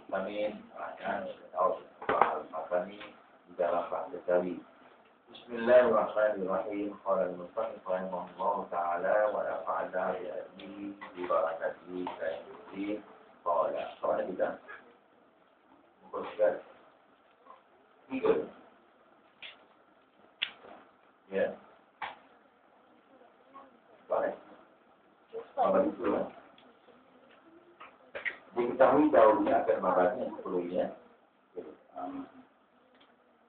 Amin. Yang tahu apa ni di dalam bahasa Jawi. Bismillahirrahmanirrahim. Qala al-musannif rahimahullah ta'ala wa nafa'ana bi barakatihi wa qala. Qala kita. Bukan tiga. Ya. Baik. Apa itu? Diketahui dahulunya akan membahasnya sebelumnya.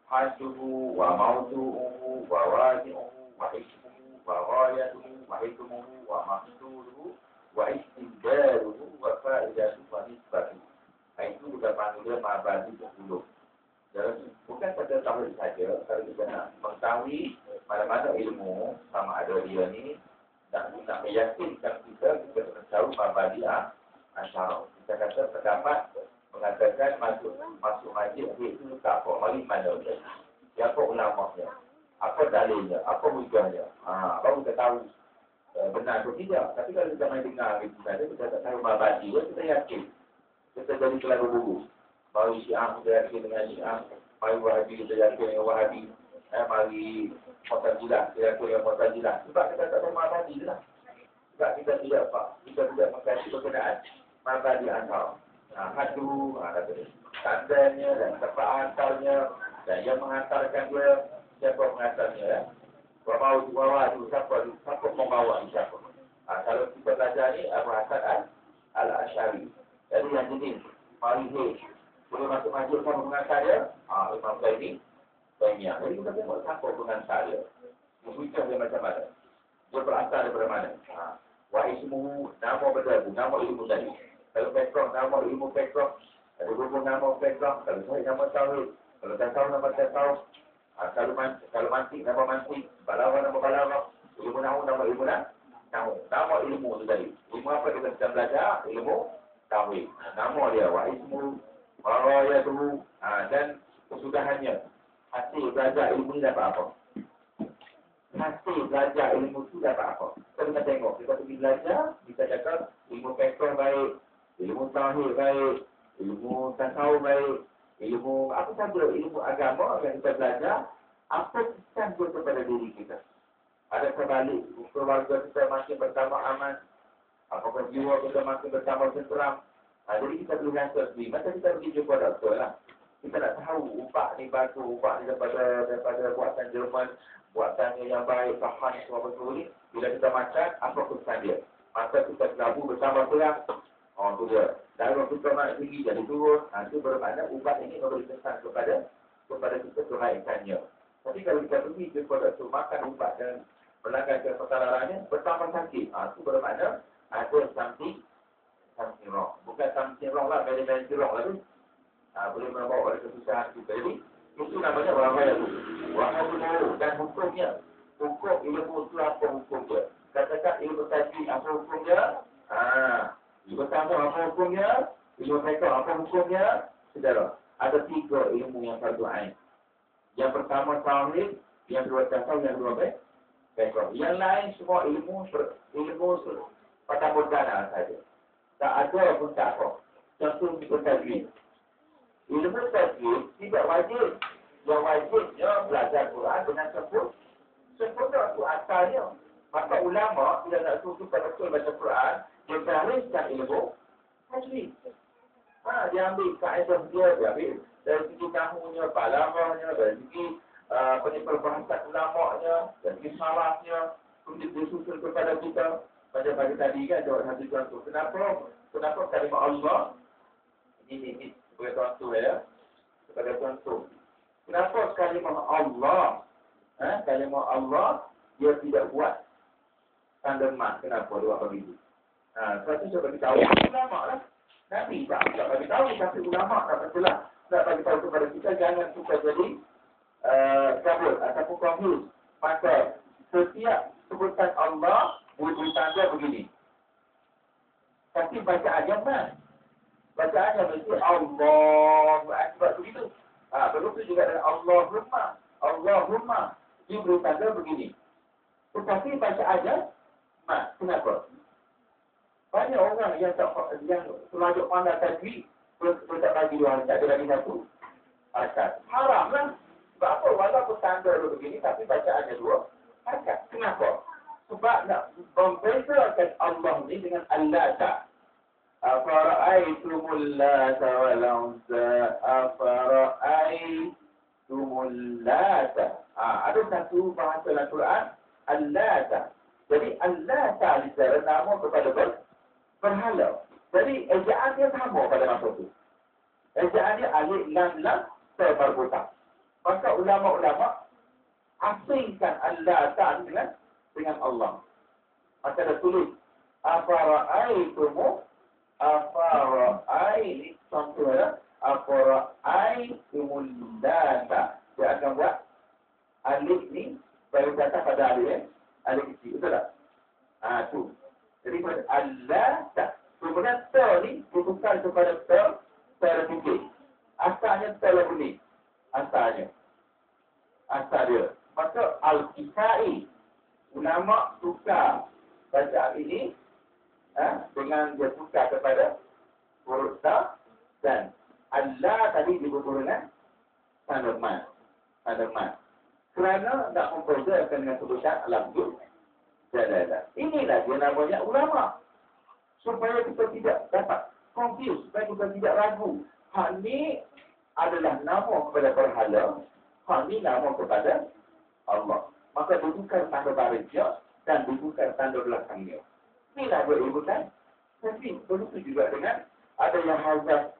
Hasuhu wa mautu'uhu wa waji'uhu wa ismuhu wa ghayatuhu wa hikmuhu wa maqsuduhu wa istibdaluhu wa fa'idatuhu wa nisbatuhu. Itu kita panggil mabadi 10. Jadi bukan pada tauhid saja, kalau kita nak mengetahui mana-mana ilmu sama ada dia ni nak meyakinkan kita tahu mabadi asyara. Kita kata pendapat mengatakan masuk majlis itu tak apa, mari mana dia. Siapa ulamanya? Apa dalilnya? Apa hujahnya? Baru kita tahu benar atau tidak. Tapi kalau kita main dengar itu saja, kita tak tahu mabadi, kita yakin. Kita jadi kelabu buku. Baru Syiah kita yakin dengan Syiah. Mari Wahabi kita yakin dengan Wahabi. Mari Mu'tazilah kita yakin dengan Mu'tazilah. Sebab kita tak tahu mabadi lah. Sebab kita tidak mengkaji berkenaan mabadi asal. Hadu, tandanya dan tempat hantarnya dan yang menghantarkan dia, siapa menghantarnya. Bawa itu siapa membawa ni siapa. Kalau kita belajar ni Abu Hasan Al-Asy'ari. Jadi yang jenis Marihih boleh masuk majlis sama pengantar dia. Imam Zaini Taimiyah. Jadi kita tengok siapa pengantar dia. Hujah dia macam mana. Dia berasal daripada mana. Wa ismuhu, nama berdagu, nama ilmu tadi. Kalau background, nama ilmu background. Kalau hubung nama background. Kalau saya nama tauhid. Kalau tak tahu nama tak tahu. Kalau mantik, nama mantik. Balawah, nama balawah. Ilmu nahu, nama ilmu nahu. Nama ilmu tu tadi. Ilmu apa kita sedang belajar? Ilmu tauhid. Nama dia. Wa ismu. Wa ghayatuhu. Dan kesudahannya. Hasil belajar ilmu ni dapat apa? Hasil belajar ilmu tu dapat apa? Kita tengok. Kita pergi belajar. Kita cakap ilmu background baik. Ilmu tauhid baik. Ilmu tasawuf baik. Ilmu apa saja. Ilmu agama yang kita belajar. Apa kesan kepada diri kita? Ada kebalik. Keluarga kita makin bertambah aman. Apakah jiwa kita makin bertambah tenteram. Jadi kita perlu rasa sendiri. Masa kita pergi jumpa doktor lah. Kita nak tahu upah ni bagus, upah ni daripada buatan Jerman, buatannya yang baik, tahan semua betul ni. Bila kita makan, apa kesan dia? Masa kita kelabu bersama terang, tu dia. Dan waktu kita naik tinggi jadi turun, itu bermakna ubat ini memberi kesan kepada kita kebaikannya. Tapi kalau kita pergi jumpa doktor makan ubat dan melanggar perkaraannya, bertambah sakit. Itu bermakna ada something wrong. Bukan something wrong lah, very wrong lah tu. Boleh membawa pada kesusahan kita. Jadi, itu namanya wahai itu. Wahai itu. Dan hukumnya. Hukum ilmu itu apa hukumnya? Katakan ilmu tajwid apa hukumnya? Ilmu tasawuf apa hukumnya? Ilmu fiqh apa hukumnya? Saudara, ada 3 ilmu yang fardu ain. Yang pertama tauhid, yang kedua tasawuf, yang kedua fiqh. Yang lain semua ilmu pada mudana saja. Tak ada pun tak apa. Contoh ilmu tajwid. Ilmu tajwid tidak wajib. Yang wajibnya belajar Quran dengan sempurna itu asalnya. Maka ulama bila nak suruh kita betul baca Quran, dia gariskan ilmu tajwid. Dia ambil kaedah dia ambil dari segi nahunya, balaghahnya, dari segi perbahasan ulamanya, dari segi syarahnya, kemudian disusun kepada kita. Macam pagi tadi kan jawab satu contoh. Kenapa kalimah Allah ini sebagai contoh ya. Sebagai contoh. Kenapa kalimah Allah? Kalimah Allah dia tidak buat tanda mat. Kenapa dia buat begitu? Satu saya bagi tahu ulama lah. Nabi tak bagi tahu, tapi ulama tak betul lah. Tak bagi tahu kepada kita jangan suka jadi kabur ataupun confuse. Maka setiap sebutan Allah boleh tanda begini. Tapi bacaannya mana? Bacaannya mesti Allah Akbar begitu. Begitu juga dengan Allahumma. Dia beri tanda begini. Tetapi bacaannya kenapa? Banyak orang yang terlalu pandai tajwid Dia tak bagi 2 harakat, dia bagi 1 harakat. Haram lah. Sebab apa? Walaupun tanda dia begini, tapi bacaannya 2 harakat. Kenapa? Sebab nak membezakan Allah ni dengan Al-Lata. Afara'aitumul Lata wal-Uzza. Afara'aitumul Lata. Ada satu bahasa dalam Quran, Al-Lata. Jadi Al-Lata secara nama kepada berhala. Jadi ejaan dia sama pada masa itu. Ejaan dia alif lam lam termarbuta. Maka ulama-ulama asingkan Al-Lata dengan Allah. Maka ada tulis afara'aitumul contohnya afara'aitumul Lata. Dia akan buat alif ni baru datang pada alif kecil, betul tak? Tu. Jadi pada Al-Lata. Kemudian ta ni dibuka kepada ta secara fikir. Asalnya ta lah bunyi. Asal dia. Maka Al-Kisai, ulama tukar bacaan ini dengan dia tukar kepada huruf ta dan Allah tadi dibuka dengan tanda mat. Kerana nak memperbezakan dengan sebutan lafzul jalalah. Inilah dia namanya ulama. Supaya kita tidak dapat confuse, supaya kita tidak ragu. Hak ni adalah nama kepada berhala, hak ni nama kepada Allah. Maka dibuka tanda barisnya dan dibuka tanda belakangnya. Inilah berurutan. Tapi begitu juga dengan ada yang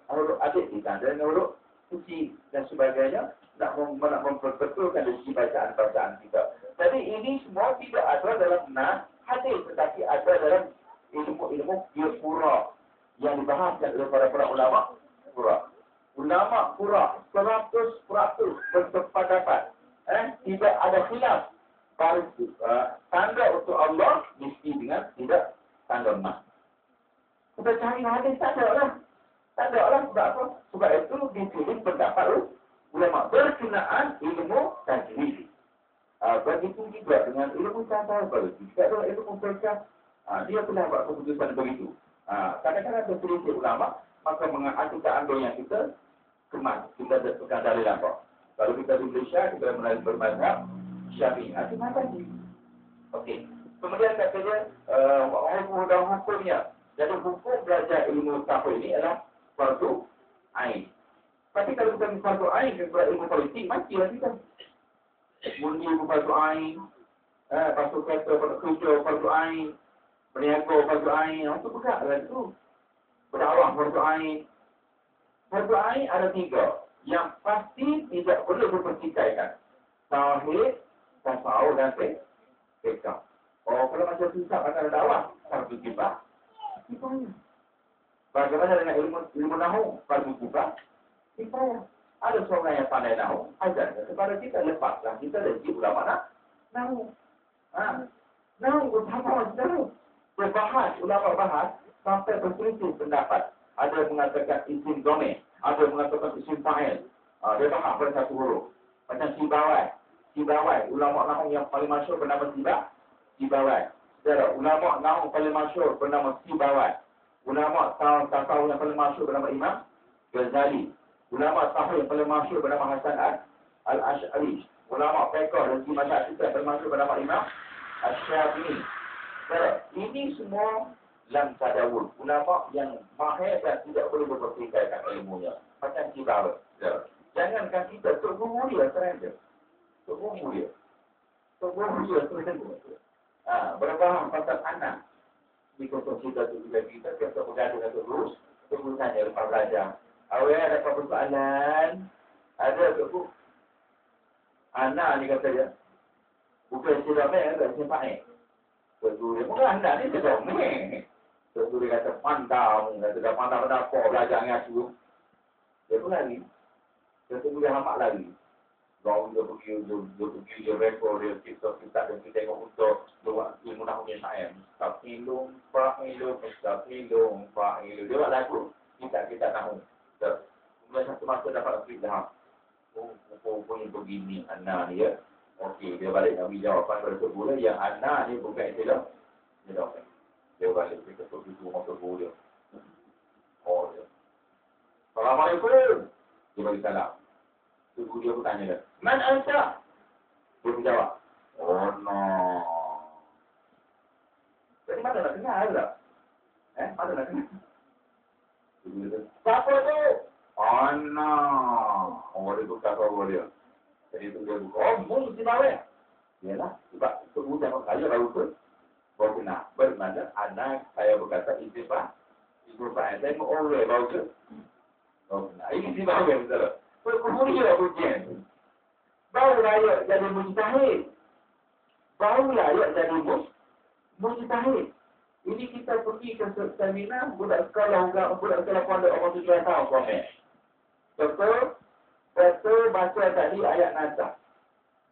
huruf adik ditanda dengan huruf suci dan sebagainya. Nak memperbetulkan dari segi bacaan kita. Jadi ini semua tidak ada dalam hadis, tetapi ada dalam ilmu pura yang dibahaskan oleh para ulama pura. Ulama pura 100% bersepakat. Tidak ada khilaf. Baris tanda untuk Allah mesti dengan tidak tanda mas. Kita cari hadis tak ada lah. Sebab apa? Sebab itu dipilih pendapat ulama berkenaan ilmu tajwid. Begitu juga dengan ilmu tata, begitu juga dengan ilmu fiqh. Dia pernah buat keputusan begitu. Kadang-kadang terpilih ulama, maka kita ambil yang kita kemas. Kita pegang dalil apa. Kalau kita di Malaysia, kita mulai bermazhab Syafi'i. Itu mana lagi? Okey. Kemudian katanya, hukumnya. Jadi hukum belajar ilmu tafsir ini adalah fardu ain. Tapi kalau kita fardu ain kepada ilmu politik, matilah kita. Murni ilmu fardu ain, pasal kata kerja fardu ain, berniaga fardu ain, itu bukan lah itu. Berdakwah fardu ain. Fardu ain ada 3 yang pasti tidak boleh dipertikaikan. Tauhid, tasawuf dan fiqh. Kalau macam susah pasal dakwah, fardu kifayah. Bagaimana dengan ilmu nahwu, fardu kifayah. Ada seorang yang pandai nahwu, ajar kepada kita, lepaslah kita dari ulama nahwu. Nahwu utama nahwu. Ulama bahas sampai berselisih pendapat. Ada yang mengatakan isim domain, ada yang mengatakan isim fa'il. Dia bahas pada satu huruf. Macam Sibawai. Ulama nahwu yang paling masyhur bernama Sibawai. Saudara, ulama nahwu paling masyhur bernama Sibawai. Ulama tasawuf yang paling masyhur bernama Imam Ghazali. Ulama tasawuf yang paling masyhur bernama Hasan Al-Ash'ari. Ulama fiqh dan mazhab kita yang paling masyhur bernama Imam Asy-Syafi'i. Ini semua lam tadawul. Ulama yang mahir dan tidak boleh berpertikaikan ilmunya. Macam Sibawai. Jangankan kita, Tok Guru dia seranda. Tok Guru dia seranda. Berfaham pasal anak. Di konsumsi kita bergaduh dengan terus, tanya lepas belajar. Awak ada apa persoalan? Ada tu. Anak ni kata dia, bukan sedamai, ada simpain. Terus dia, bukan anak ni sedamai. Terus dia kata, pandang apa belajar dengan aku. Dia pun lari. Terus dia hamak lari. Kau dia pergi, dia rekod, dia kita dan kita tengok untuk buat ilmu nahwu sains. Tafilum, fa'ilum. Dia buat lagu, kita nahwu. Kemudian satu masa dapat dah. Punya begini anak dia. Okey, dia balik nak beri jawapan pada Tok yang anak ni bukan istilah. Dia balik kita pergi rumah Tok dia. Dia. Assalamualaikum. Dia bagi salam. Tunggu dia pun tanya dia. Man anta? Dia pun jawab. Oh no. Jadi mana nak kenal tak? Mana nak kenal? Siapa tu? Oh no. Oh dia tu kakak dia. Jadi tu dia buka. Oh mu si bawa. Yalah. Sebab tunggu jangan saya baru tu. Baru kenal. Bermakna anak saya berkata istighfar. Istighfar. Saya mau orang baru tu. Oh kenal. Ini si bawa betul. Kemudian dia ujian. Baru raya jadi mujtahid. Baru raya jadi mujtahid. Ini kita pergi ke seminar budak sekolah pondok umur 7 tahun komen. Betul baca tadi ayat nazar.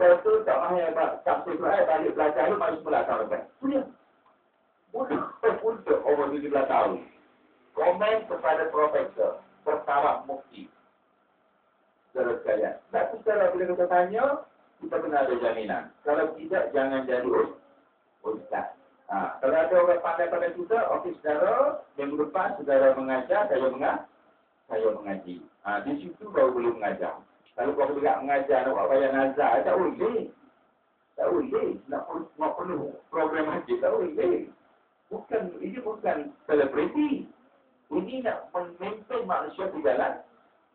Betul tak mahu tafsir Quran balik belajar lu masuk semula tahun lepas. Sudah. Untuk umur 17 tahun. Komen kepada profesor bertaraf mufti. Saudara sekalian. Tak secara bila kita tanya, kita kena ada jaminan. Kalau tidak, jangan jadi ustaz. Kalau ada orang pandai-pandai kita, okey saudara, minggu depan saudara mengajar, saya mengaji. Di situ baru boleh mengajar. Kalau kau tidak mengajar, nak buat bayar nazar, tak boleh. Tak boleh. Nak penuh program haji, tak boleh. Ini bukan selebriti. Ini nak memimpin manusia di jalan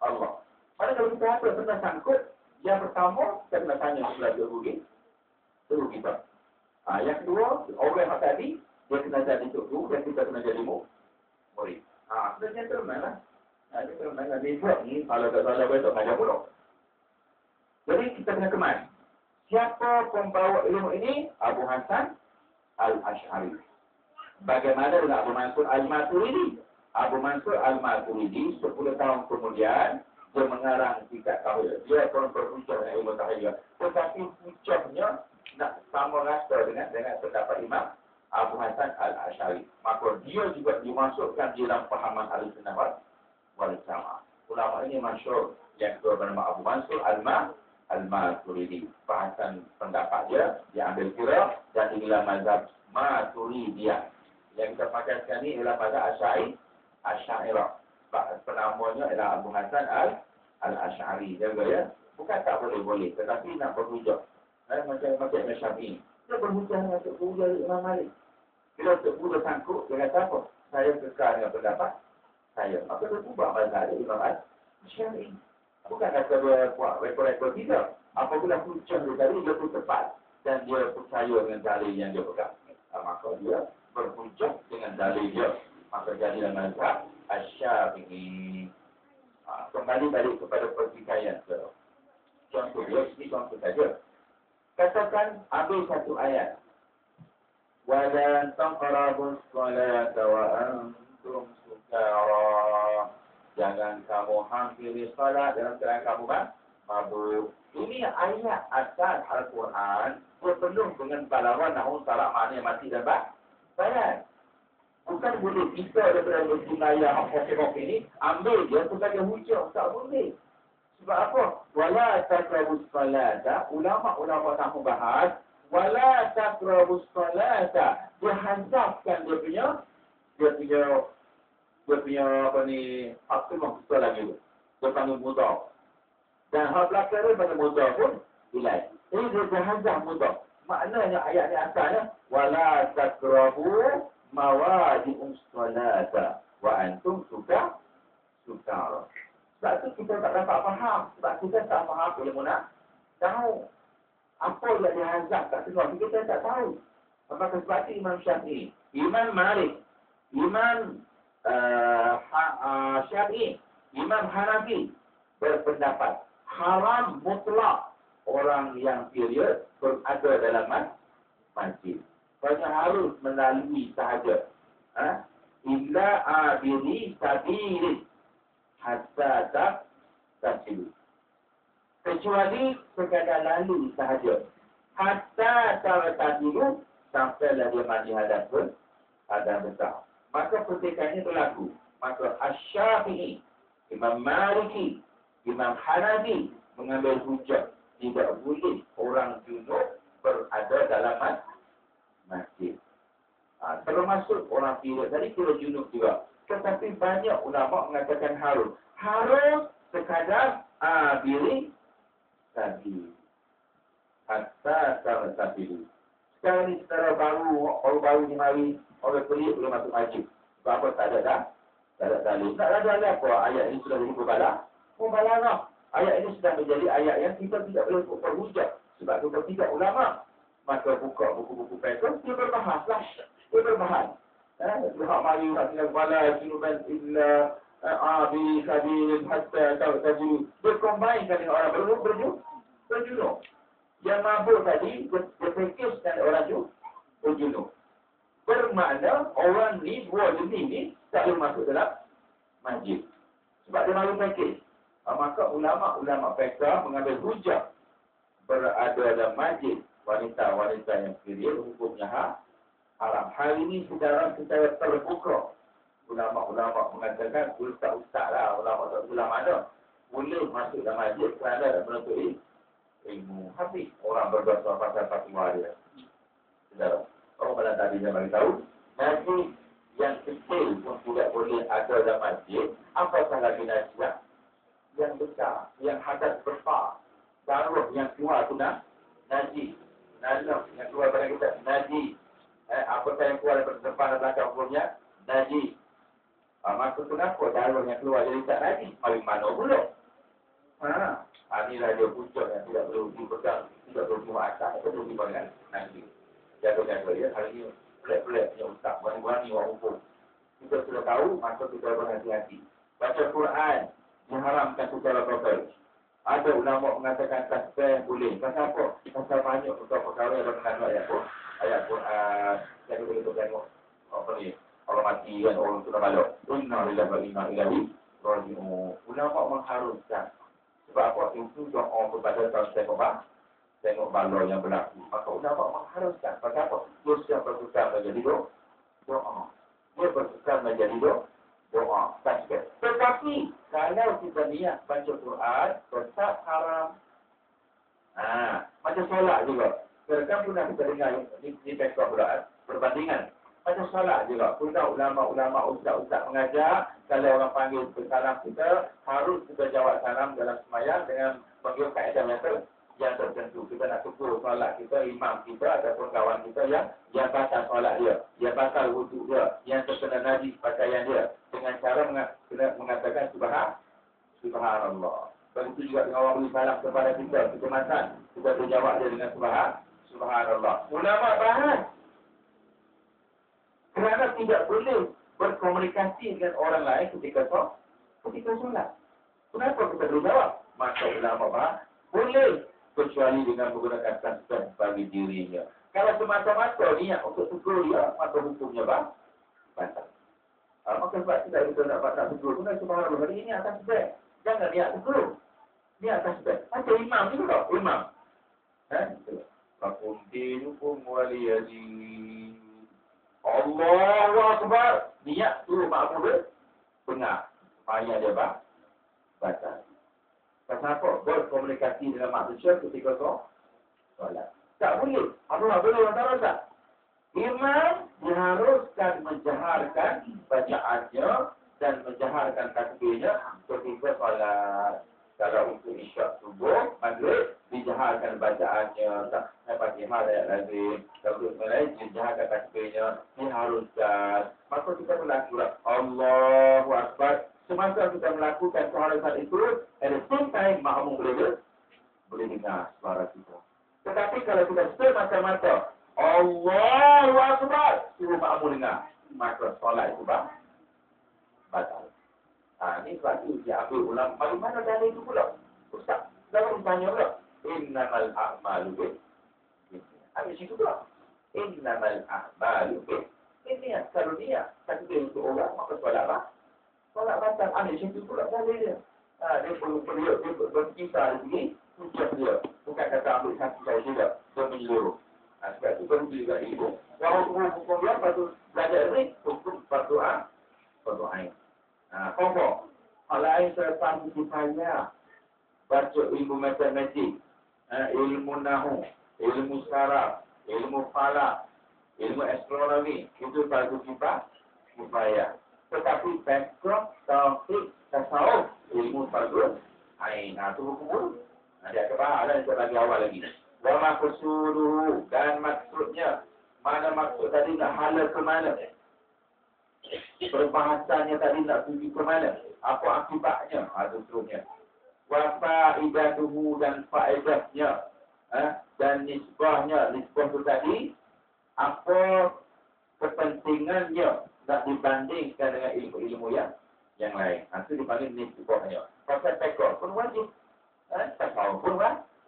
Allah. Pada kalau kita ada pernah sangkut, yang pertama, kita kena tanya sebelah dia rugi kita. Yang kedua, orang yang tadi, dia kena jadi cikgu dan kita kena jadi murid. Sebenarnya terman lah. Terman lah. Ni, kalau tak salah besok, ngajar pula. Jadi kita kena kemas. Siapa pembawa ilmu ini? Abu Hasan Al-Ash'ari. Bagaimana dengan Abu Mansur Al-Maturidi? Abu Mansur Al-Maturidi 10 tahun kemudian dia mengarang kitab tauhid. Dia pun berhujah dengan ilmu tauhid. Tetapi hujahnya nak sama rasa dengan pendapat Imam Abu Hasan Al-Ash'ari. Maka dia juga dimasukkan di dalam fahaman Ahlussunnah wal Jamaah. Ulama ini masyhur yang kedua bernama Abu Mansur Al-Maturidi. Bahasan pendapat dia diambil kira dan inilah mazhab Maturidiyah. Yang kita pakai sekarang ini ialah mazhab Asy'ariyah. Penamanya ialah Abu Hasan Al-Ash'ari. Jaga ya. Bukan tak boleh, tetapi nak berhujah. Macam Syafi'i. Dia berhujah dengan Tok Guru Imam Malik. Bila Tok Guru sangkut, dia kata apa? Saya kekal dengan pendapat saya. Maka dia ubah mazhab Imam Al-Syafi'i. Bukan kata dia buat rekod-rekod tidak. Apabila hujah dia tadi, dia pun tepat. Dan dia percaya dengan dalil yang dia pegang. Maka dia berhujah dengan dalil dia. Maka jadilah mazhab Asy-Syafi'i. Kembali balik kepada pertikaian. Contoh dia, ini contoh saja. Katakan, ambil satu ayat. وَلَا تَقْرَبُوا الصَّلَاةَ وَأَنْتُمْ سُكَارَىٰ. Jangan kamu hampiri salat dalam keadaan kamu mabuk. Ini ayat asal Al-Quran penuh dengan balawan namun salat maknanya mati dan bayan. Bukan boleh kita daripada berjumlah hak ini ambil dia sebagai hujah. Tak boleh. Sebab apa? Wala taqrabus salata. Ulama-ulama tak membahas. Wala taqrabus salata. Dia hazafkan dia punya apa ni, aktimah kita lagi tu. Dia panggil mudah. Dan hal belakang dia pada mudah pun ilai. Ini dia hazaf mudah. Maknanya ayat ni asalnya wala taqrabu mawadi'us salata wa antum sukara. Sebab tu kita tak dapat faham. Sebab kita tak faham ilmu nak tahu apa yang dihazaf kat tengah. Kita tak tahu. Apakah sebab itu Imam Syafi'i, Imam Malik, Imam Syafi'i, Imam Hanafi berpendapat haram mutlak orang yang period berada dalam masjid. Hanya harus melalui sahaja. Illa abiri sabili hatta tasilu. Kecuali sekadar lalu sahaja. Hatta tasilu sampailah dia mandi hadas pun ada besar. Maka pertikaiannya berlaku. Maka Asy-Syafi'i, Imam Maliki, Imam Hanafi mengambil hujah tidak boleh orang junub berada dalam masjid. Termasuk orang period tadi kira junub juga. Tetapi banyak ulama mengatakan harus. harus sekadar abiri sabil. Hatta sabil. Sekarang ni secara baru, orang baru ni mari, orang pelik boleh masuk masjid. Sebab apa? Tak ada dah. Tak ada dalil. Tak ada dalil apa? Ayat ini sudah jadi mubalarah. Ayat ini sudah menjadi ayat yang kita tidak boleh berhujah. Sebab kita tidak ulama. Maka buka buku-buku pekan, dia berbahas lah. Dia berbahas. Dia mari, dia wala junuban illa abi sabil hatta tajidu. Dia combine dengan orang berjunub. Yang mabuk tadi, berfikirkan orang berjunub. Bermakna orang ni, dua jenis ni, tak boleh masuk dalam masjid. Sebab dia malu fikir. Maka ulama-ulama fiqh mengambil hujah berada dalam masjid wanita-wanita yang steril hukumnya haram. Hal ini secara terbuka. Ulama-ulama mengatakan ustaz lah, ulama ada boleh masuk dalam masjid kerana menuntut ilmu. Habis orang berdosa pasal fatwa dia. Saudara, orang pada tadi saya beritahu, masjid yang kecil pun tidak boleh ada dalam masjid. Apakah lagi nasihat? Yang besar, yang hadas besar, darah yang keluar tu najis, nazam yang keluar pada kita najis. Apakah yang keluar daripada depan dan belakang hukumnya najis. Maksud kenapa darah yang keluar jadi tak najis? Paling mana pula? Inilah dia puncak yang tidak perlu dipegang, tidak perlu dimuatkan, itu perlu dipegang najis. Jaga-jaga dia, hari ini pelik-pelik punya ustaz, berani-berani orang hukum. Kita sudah tahu, maka kita berhati-hati. Baca Quran diharamkan secara total. Ada ulama mengatakan tasbih boleh. Pasal apa? Pasal banyak perkara yang berkaitan ayat Quran. Jadi boleh tengok apa ni? Orang mati kan, orang sudah balik. Inna lillahi wa inna ilaihi raji'un. Ulama mengharuskan. Sebab apa? Itu doa kepada tasbih tengok bala yang berlaku. Maka ulama mengharuskan. Pasal apa? Dia bertukar menjadi doa. Dia bertukar menjadi doa. Tasbih. Tetapi kalau kita niat baca Quran tetap haram. Macam solat juga. Kadang pernah kita dengar di pekak Quran perbandingan. Macam solat juga. Pernah ulama-ulama ustaz-ustaz mengajar kalau orang panggil salam kita harus kita jawab salam dalam sembahyang dengan panggil kaedah yang tertentu. Kita nak syukur solat kita, imam kita ataupun kawan kita yang batal solat dia, yang batal wuduk dia, yang terkena najis pakaian dia, dengan cara mengatakan subhanallah. Begitu juga dengan orang beri salam kepada kita makan, kita berjawab dia dengan subhanallah. Ulama bahas kerana tidak boleh berkomunikasi dengan orang lain ketika solat. Kenapa kita berjawab? Maka ulama bahas boleh kecuali dengan menggunakan tasbih bagi dirinya. Kalau semata-mata niat untuk tegur dia, maka hukumnya batal. Maka sebab kita nak tegur, guna subhanallah. Hari ini atas tasbih. Jangan niat tegur. Niat tasbih. Macam imam ni juga. Imam. Fakum dinukum waliyadin. Allahu Akbar. Niat tu makmum dia benar. Supaya dia batal. Pasal apa? Berkomunikasi dengan manusia ketika solat. Tak boleh. Apa boleh orang tak? Imam diharuskan menjaharkan bacaannya dan menjaharkan takbirnya ketika solat. Kalau untuk isyak subuh, maghrib, dijaharkan bacaannya. Fatihah ayat lazim. Kalau untuk lain, dijaharkan takbirnya. Diharuskan. Maka kita berlaku Allahu Akbar. Semasa kita melakukan keharasan itu, at the same time, makmum boleh dengar suara kita. Tetapi kalau kita semata-mata, Allahu Akbar, suruh makmum dengar, maka solat itu batal. Ini sebab itu diambil ulang. Bagaimana dalil itu pula? Ustaz, lalu tanya pula. Innamal a'malu binniyat. Ambil situ pula. Innamal a'malu binniyat. Kalau niat, takbir untuk orang, maka solat solat batal. Ambil situ pula dalil dia. Dia perlu dia berkisar di sini, hujah dia. Bukan kata ambil satu saya juga. Dia menyeluruh. Sebab itu perlu juga ilmu. Kalau hukum dia, patut belajar ini, hukum berdoa. Pokok. Hal lain serta supaya baca ilmu matematik, ilmu nahu, ilmu saraf, ilmu falak, ilmu astronomi, itu patut supaya. Tetapi background tauhid tasawuf, ilmu fardhu ain. Nah, itu hukum. Nah, dia kebal dan bagi awal lagi. Wa maqsuduhu, dan maksudnya. Mana maksud tadi nak halal ke mana? Perbahasannya tadi nak tuju ke mana? Apa akibatnya? Itu seterusnya. Wa faidatuhu, dan faedahnya. Dan nisbahnya. Nisbah itu tadi, apa kepentingannya nak dibandingkan dengan ilmu-ilmu yang lain. Itu dipanggil nisbahnya. Pasal pekor pun wajib. Tasawuf pun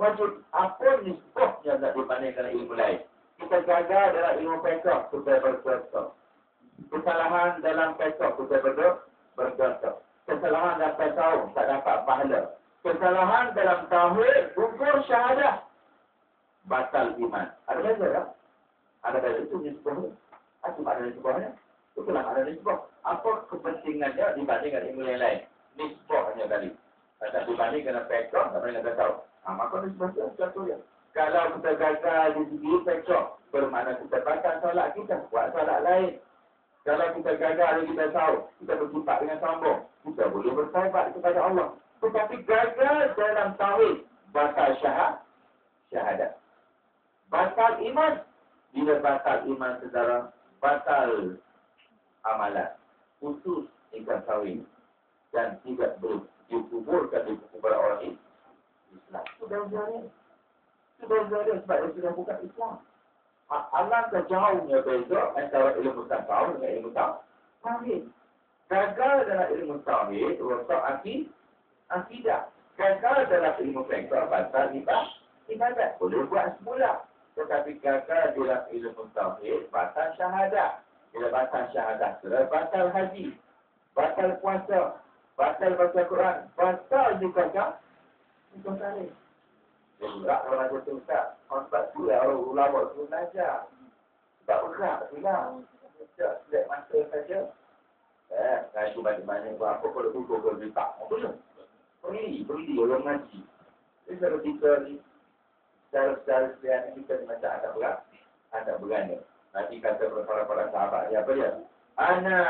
wajib. Apa nisbahnya nak dibandingkan dengan ilmu lain? Kita gagal dalam ilmu pekor, kita berdosa. Kesalahan dalam pekor, kita berdosa. Kesalahan dalam tasawuf, tak dapat pahala. Kesalahan dalam tauhid, gugur syahadah, batal iman. Ada beza tak? Ada beza itu nisbah. Cuma ada nisbahnya. Itulah ada nisbah. Apa kepentingannya dibandingkan ilmu yang lain? Nisbahnya tadi. Tak dibandingkan dengan pekor, tak dibandingkan tasawuf. Maka nisbah itu satu-satunya. Kalau kita gagal di segi pekor, bermakna kita batal solat kita, buat solat lain. Kalau kita gagal di kita tahu, kita bersifat dengan sombong, kita boleh bertaubat kepada Allah. Tetapi gagal dalam tauhid, batal syahadat. Batal iman. Bila batal iman saudara, batal amalan. Putus ingkar tauhid. Dan tidak boleh dikuburkan di kuburan orang Islam. Sudah-sudah dia sebab dia sudah bukan Islam. Alangkah jauhnya beza antara ilmu tasawuf dengan ilmu tauhid. Gagal dalam ilmu tauhid, rosak akidah. Gagal dalam ilmu fiqh, batal ibadat. Boleh buat semula. Tetapi gagal dalam ilmu tauhid, batal syahadah. Bila batal syahadah, sudah batal haji, batal puasa, batal baca Quran, batal juga salih. Dia berat kalau ada tu Ustaz. Sebab tu lah orang ulama tu belajar. Sebab berat tu lah. Selek masa saja. Ngaji banyak-banyak buat apa kalau tu kau berita. Boleh. Pergi orang ngaji. Jadi kalau kita ni, secara sebenarnya kita macam ada berganda. Nanti kata para sahabat dia apa dia? Ana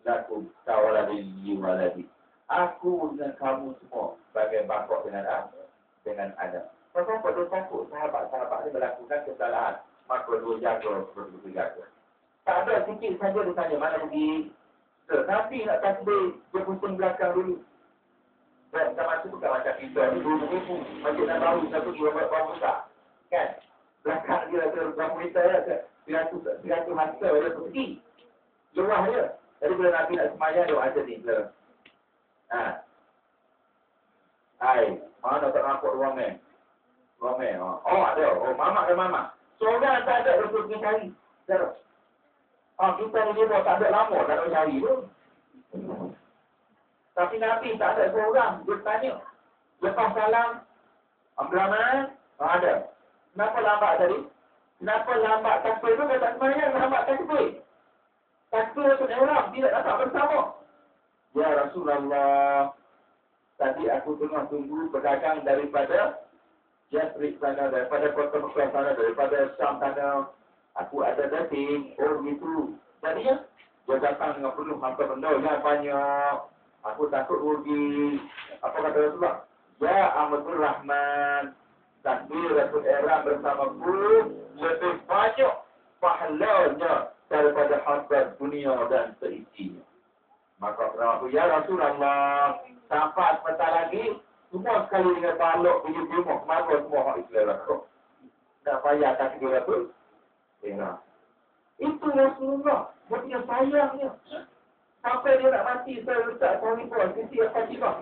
lakum kawaladilli waladi. Aku dengan kamu semua sebagai bapa dengan Adam. Kenapa dia takut sahabat-sahabat ini melakukan kesalahan? Maka dia jaga seperti jaga. Tak ada sikit saja dia tanya mana pergi. Nabi nak tasbih, dia pusing belakang dulu. Dan sama tu bukan macam kita ni, dulu macam nak tahu kita pergi berapa besar. Kan? Belakang dia ada berapa meter ya, 100 hasta dia pergi. Luah dia. Jadi bila Nabi nak semayang, dia ada ni. Hai, mana tak nampak ruangan? Oh, ada. Oh, mamak dan mamak. Seorang tak ada untuk pergi cari. Kita ni dia tak ada lama, tak ada cari tu. Tapi Nabi tak ada seorang. Dia tanya. Lepas salam, Abdurrahman, ada. Kenapa lambat tadi? Kenapa lambat takbir tu? Dia tak semayang, lambat takbir. Takbir tu orang tidak dapat bersama. Ya Rasulullah, tadi aku tengah tunggu pedagang daripada Yathrib sana, daripada kota Mekah sana, daripada Syam sana. Aku ada dating, gitu. Tadinya, dia datang dengan penuh harta benda yang banyak. Aku takut rugi. Apa kata Rasulullah? Ya Ahmadul Rahman, takbir Rasul Ihram bersamaku lebih banyak pahalanya daripada harta dunia dan seisinya. Maka aku, ya Rasulullah, sampai sebentar lagi, semua sekali dengan balok pergi rumah, kemana semua hak Islam aku. Tak payah takbir Rasul Ihram. Itu Rasulullah, dia sayangnya. Sampai dia nak mati, saya letak telefon, sisi Fatimah.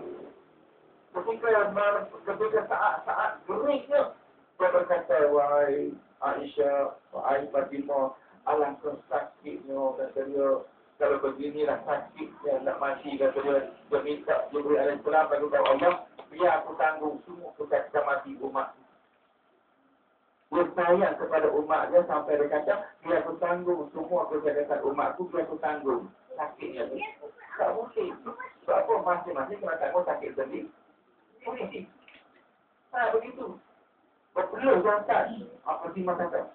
Ketika saat geringnya, dia berkata, wahai Aisyah, wahai Fatimah, alangkah sakitnya, kata dia. Kalau beginilah sakitnya nak mati, kata dia minta Jibril alaihissalam bagi tahu Allah, biar aku tanggung semua kita mati umat. Dia sayang kepada umat dia sampai dia kata, biar aku tanggung semua kesehatan umatku, biar aku tanggung sakitnya tu. Tak mungkin. Sebab apa masing-masing kena tanggung sakit sendiri? Mungkin. Begitu. Berpeluh jantan. Apa Timah kata?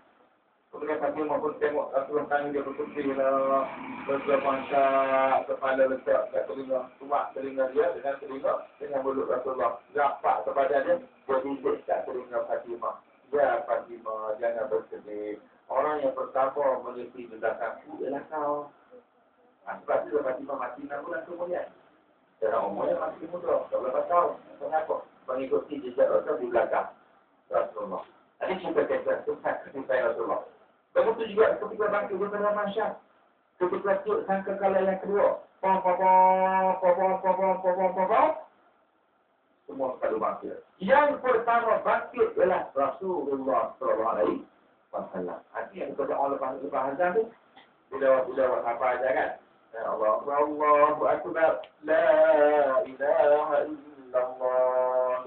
Kemudian Fatimah pun tengok Rasulullah tanya dia berputih lah. Rasulullah pangkat kepala letak kat telinga. Tumak telinga dia dengan mulut Rasulullah. Rapat kepada dia. Dia bisik kat telinga Fatimah. Ya Fatimah, jangan bersedih. Orang yang pertama mengerti ledakanku ialah kau. Sebab itu Fatimah mati 6 bulan kemudian. Dalam umurnya masih muda. 12 tahun. Kenapa? Mengikuti jejak Rasul di belakang Rasulullah. Ini cerita kisah Rasulullah. Begitu juga ketika bangkit daripada mahsyar. Ketika tiup sangkakala yang kedua. Semua sekali bangkit. Yang pertama bangkit ialah Rasulullah SAW. Artinya kepada Allah lepas azan tu. Bila apa aja kan. Allahu Akbar. La ilaha illallah.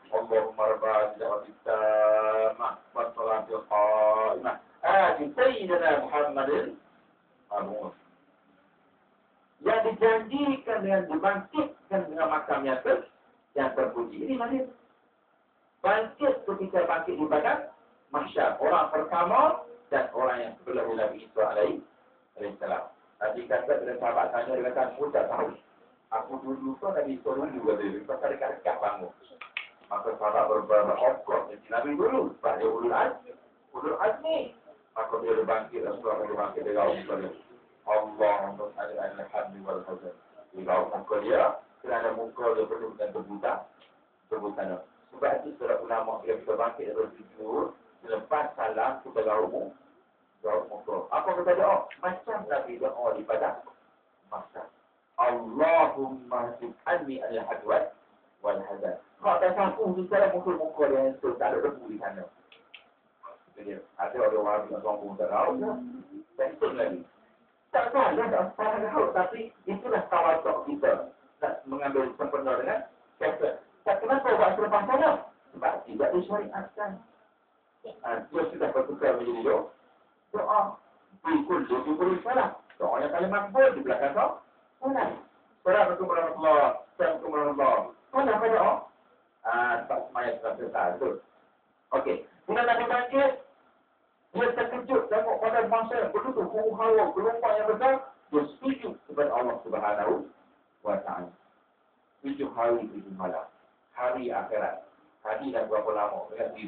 Allahumma rabbana jawabittamah. Wassalatul qa'imah. Sayyidina Muhammadin yang dijanjikan dengan dibangkitkan dengan makamnya yang terpuji. Ini hadis. Bangkit ketika bangkit di badan mahsyar. Orang pertama dan orang yang sebelum Nabi Isa alaihissalam. Tadi kata bila sahabat tanya, dia kata, aku tak tahu. Aku dulu kan Nabi Isa dulu juga dia. Lepas tadi dekat bangun. Maka sahabat berbara okor. Jadi Nabi dulu. Sebab dia ulul azmi. Maka dia bangkit, Rasulullah dia bangkit, dia gaul kepada Allahumma salli ala hamdi wal hazan. Dia gaul muka dia, kerana muka dia penuh dengan sebutan. Sebab itu setelah ulama bila kita bangkit dari tidur, selepas salam kita gaul muka. Apa kata doa? Macam Nabi doa di pada masa. Allahumma zid'anni al-hadwat wal hazan. Kalau tak sanggup, misalnya muka dia yang tak ada debu di sana. Jadi, ada orang yang sombong tak tahu dah. Dan itu lagi. Tak salah, tak tahu. Tapi itulah tawaduk kita. Nak mengambil sempurna dengan kata. Tak kenapa buat selepas salam? Sebab tidak disyariatkan. Dia sudah bertukar menjadi doa. Bikul dia diberi salam. Doa yang paling makbul di belakang kau. Salam. Assalamualaikum warahmatullahi wabarakatuh. Salam pada doa. Tak semayang sudah selesai. Betul. Okey. Bila Nabi bangkit, dia terkejut tengok pada masa yang begitu huru-hara, gelombang yang besar, dia setuju kepada Allah Subhanahu wa Ta'ala. 7 hari 7 malam. Hari akhirat. Hari dah berapa lama? Dengan 1000.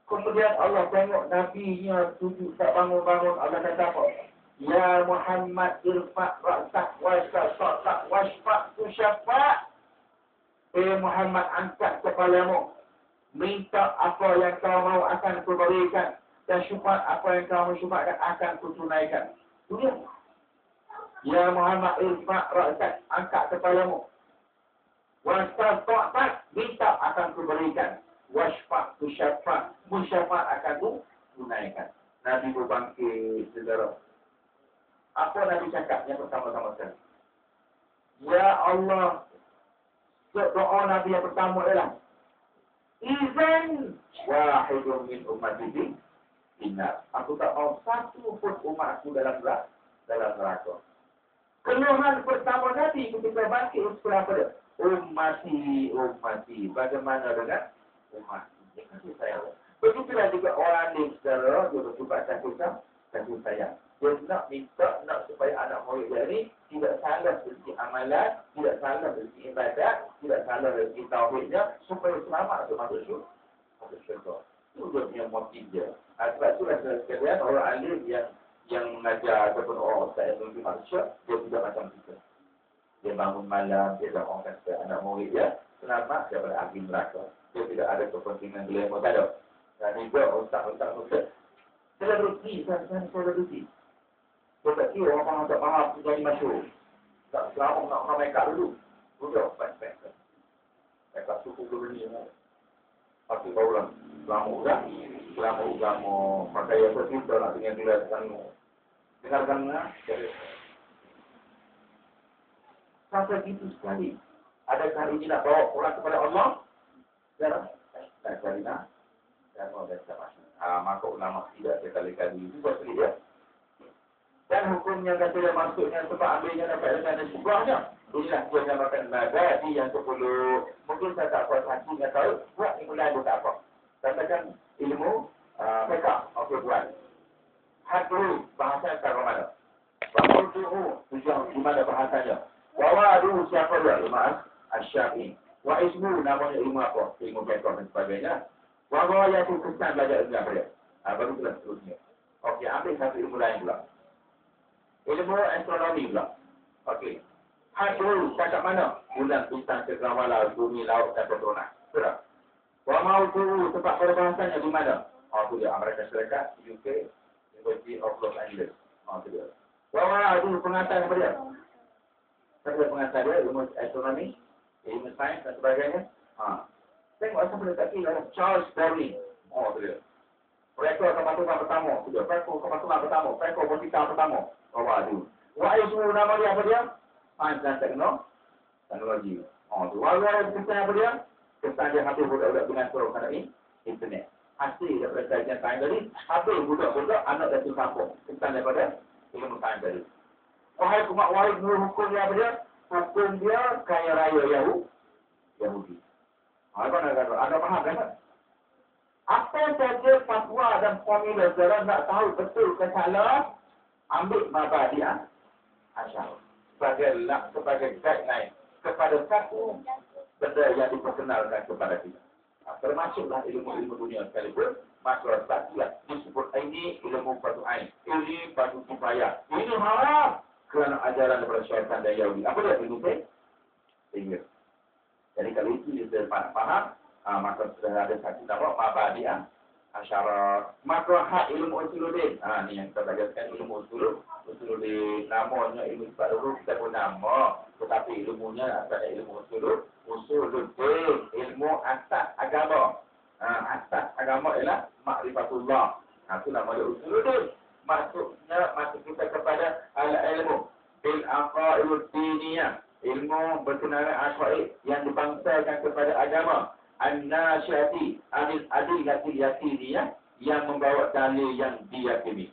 Kemudian Allah tengok Nabi-Nya setuju tak bangun-bangun. Allah kata apa? Ya Muhammad irfa' ra'sak washfa' tu syafa'. Muhammad angkat kepalamu. Minta apa yang kau mahu akan kuberikan. Dan syafaat apa yang kau mahu syafaatkan akan kutunaikan. Itu Ya Muhammad irfa' ra'sak, angkat kepalamu. Wasta'at, minta akan kuberikan. Washfa' tu syafa', musyafaat akan kutunaikan. Nabi berbangkit, saudara. Apa Nabi cakap yang pertama-tama sekali? Ya Allah, doa Nabi yang pertama adalah Izan wahidun min ummati inna. Aku tak mau satu pun umatku dalam neraka. Keluhan pertama Nabi ketika bangkit setelah pada ummati. Bagaimana dengan umat? Ini kasih sayang. Begitulah juga orang ni secara dia bersifat kasih sayang. Dia nak supaya anak murid dia ni tidak salah dari segi amalan, tidak salah dari segi ibadat, tidak salah dari segi tauhidnya, supaya selamat masuk syurga. Itu dia punya motif dia. Sebab itulah sekalian orang alim yang mengajar ataupun orang ustaz yang menuju manusia, dia tidak macam kita. Dia bangun malam, dia doakan supaya anak murid dia selamat daripada api neraka. Dia tidak ada kepentingan dilema, tak ada. Dan juga ustaz-ustaz selebriti, selebriti. Saya tak kira orang tak faham jadi masyur. Tak selalu nak make up dulu. Duduk, baik-baik. Make up suku dulu ni. Pasti barulah. Selama agama. Pakai yang tercinta nak dengan jelaskan. Dengarkan nak. Sampai gitu sekali. Adakah ini nak bawa orang kepada Allah? Jangan. Tak sekali nak. Dan mau biasa masuk. Maka ulama tidak sekali-kali. Itu pasti dia. Dan hukum yang kata dia maksudnya sebab ambilnya dapat dengan sebuahnya. Inilah dia namakan Magadi yang 10. Mungkin saya tak puas hati dengan tahu. Buat ni mulai dia tak apa. Katakan ilmu Mereka, okey buat. Hadru, bahasa cara mana? Wa'uduhu, tujuan di mana bahasanya? Wa'adu, siapa dia? Imam Asy-Syafi'i. Wa'ismu, namanya ilmu apa? Ilmu betul dan sebagainya. Wa'awayatu, kesan belajar ilmu apa dia? Baru pula seterusnya. Okey, ambil satu ilmu lain pula. Ilmu astronomi pula. Okey. Hadru, cakap mana? Bulan, bintang, cakrawala, bumi, laut, dan petronas. Betul. Wa'auduhu, tempat perbahasannya di mana? Itu dia, Amerika Syarikat, UK, University of Los Angeles. Itu dia. Wa'adu, pengantar apa dia? Saya pengantar dia, ilmu astronomi, ilmu sains dan sebagainya. Tengok asal boleh tak kira. Charles Darwin. Itu dia. Rekor kepatuhan pertama. Itu dia. Rekor kepatuhan pertama. Rekor fisika pertama. Wa'adu. Wa'adu, nama dia apa dia? Sains dan teknologi. Itu. Wa'adu, kesan apa dia? Kesan dia habis budak-budak pengatur mengenai internet. Hasil daripada kajian sains tadi, habis budak-budak anak Datuk Kampung. Kesan daripada ilmu sains tadi. Wahai hukum dia apa dia? Hukum dia kaya raya Yahudi. Anda faham kan? Apa saja fatwa dan formula sekarang nak tahu betul ke salah, ambil Mabadi'ah Asy'ariyah sebagai guideline kepada satu benda yang diperkenalkan kepada kita. Termasuklah ilmu-ilmu dunia sekalipun, maka taklah disebut ini ilmu fardu ain, ini fardu kifayah. Ini haram kerana ajaran daripada syaitan dan Yahudi. Apa dia ilmu sehingga? Jadi kalau itu kita faham, maka sudah ada satu nama Mabadi'ah Asy'ariyah. Maka hak ilmu usuluddin. Ni yang kita belajarkan ilmu usuluddin. Namanya ilmu sifat huruf kita pun nama, tetapi ilmunya adalah ilmu usuluddin, ilmu asas agama. Asas agama ialah ma'rifatullah. Itu nama dia usuluddin. Maksudnya masuk kita kepada al-ilmu bil aqaidud diniyah, ilmu berkenaan aqaid yang dibangsakan kepada agama, an-nasyati anil adillatil yaqiniyah, yang membawa dalil yang diyakini.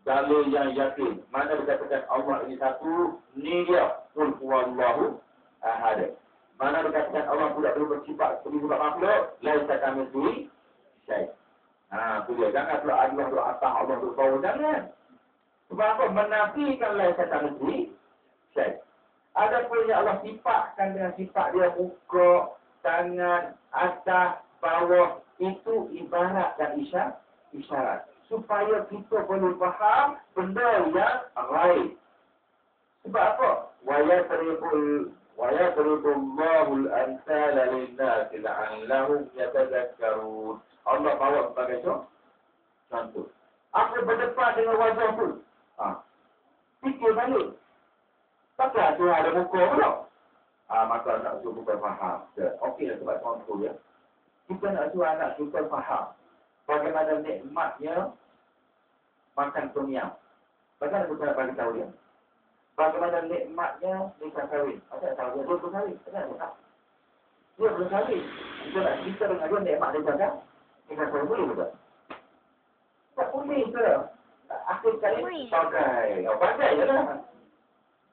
Dalil yang yakin. Mana dikatakan Allah ini satu, ni dia. Qul huwallahu ahad. Mana dikatakan Allah tidak perlu bersifat seperti makhluk, laisa kamitslihi syai'. Itu dia. Jangan pula Allah tu atas, Allah tu bawah, jangan. Sebab apa? Menafikan laisa kamitslihi syai'. Ada pun yang Allah sifatkan dengan sifat dia, muka, tangan, atas, bawah, itu ibarat dan isyarat. Supaya kita boleh faham benda yang ghaib. Sebab apa? Wa yadribullahu al-amthala lin-nasi la'allahum yatadhakkarun. Allah bawa sebagai contoh. Apa berdepan dengan wajah tu? Fikir balik. Taklah tu ada muka pula. Maka anak tu bukan faham. Okey, sebab contoh ya. Kita nak suruh anak kita faham bagaimana nikmatnya makan tom yum. Bagaimana kita nak bagi tahu dia? Bagaimana nikmatnya nikah kahwin. Ada tahu dia belum kahwin. Ada. Dia belum kahwin. Kita nak cerita dengan dia nikmat dia jaga. Nikah kahwin boleh betul? Tak boleh ke? Akhir sekali bagai je lah.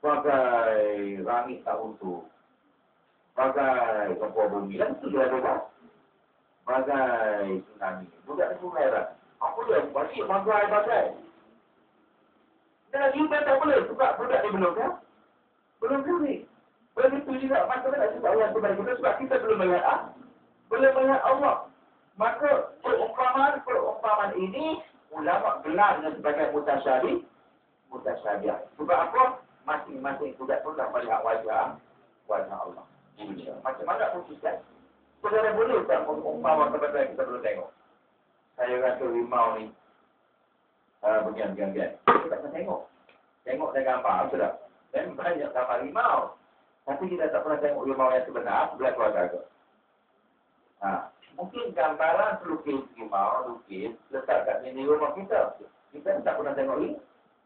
Bagai langit tak utuh. Bagai gempa bumi. Dan itu dia ada. Bagai tsunami. Budak sungai lah. Apa dia? Bagai. Dan juga tak boleh. Sebab budak ni belum kan? Belum kahwin. Begitu juga. Maka tak sebab Allah kepada kita. Sebab kita belum melihat belum melihat Allah. Maka perumpamaan ini ulama gelarnya sebagai mutasyabiah. Sebab apa? Masing-masing budak pun dah melihat wajah Allah. Macam mana putuskan? Saudara boleh tak umpama kepada kita belum tengok? Saya rasa rimau ni bergian-gian. Kita tak pernah tengok. Tengok dan gambar, sudah. Dan banyak gambar rimau. Tapi kita tak pernah tengok rimau yang sebenar, sebelah keluarga ke. Mungkin gambaran pelukis rimau, lukis, letak kat di rumah kita. Kita tak pernah tengok